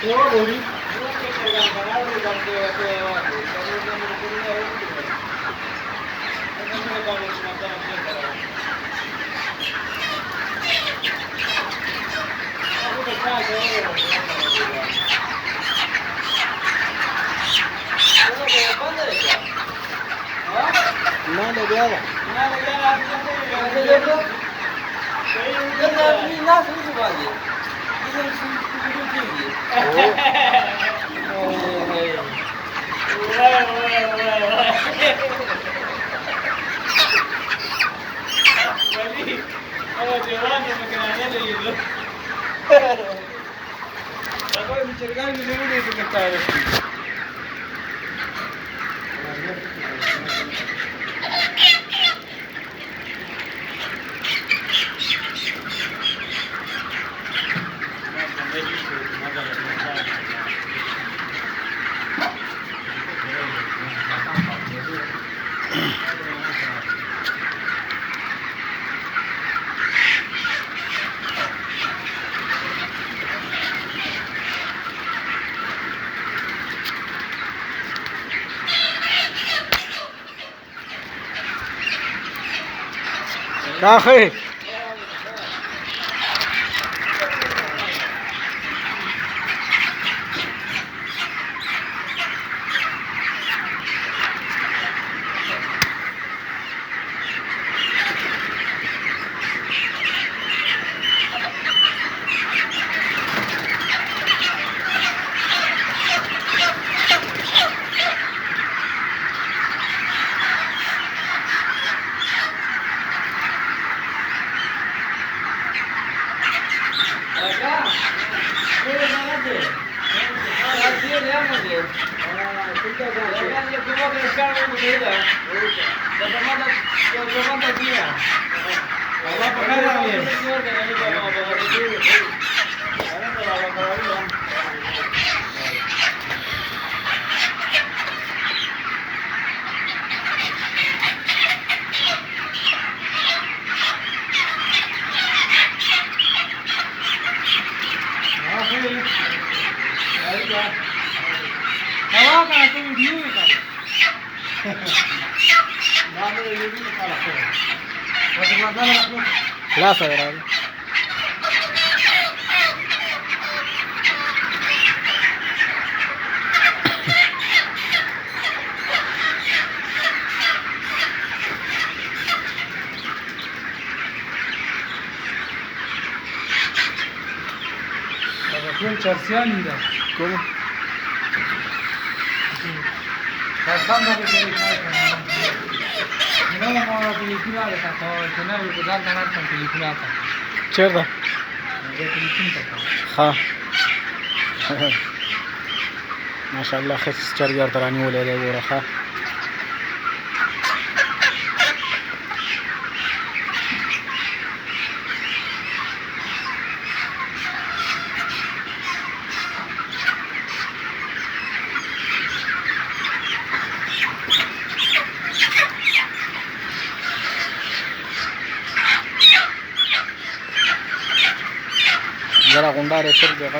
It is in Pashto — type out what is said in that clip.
કેવો બોલી ના લે ગયા ના શું બાજે Kafe. La sagrada. ټول چرسیان دي کوم خاصان به نه نه ما ټلیفون راځي تاسو نه یو ځل نه راځم ټلیفون راځي چیرته ټلیفون ته ها ماشاءالله خس چرګر ترانی ولې دی ورخه जरा गुंडा रेसर देखा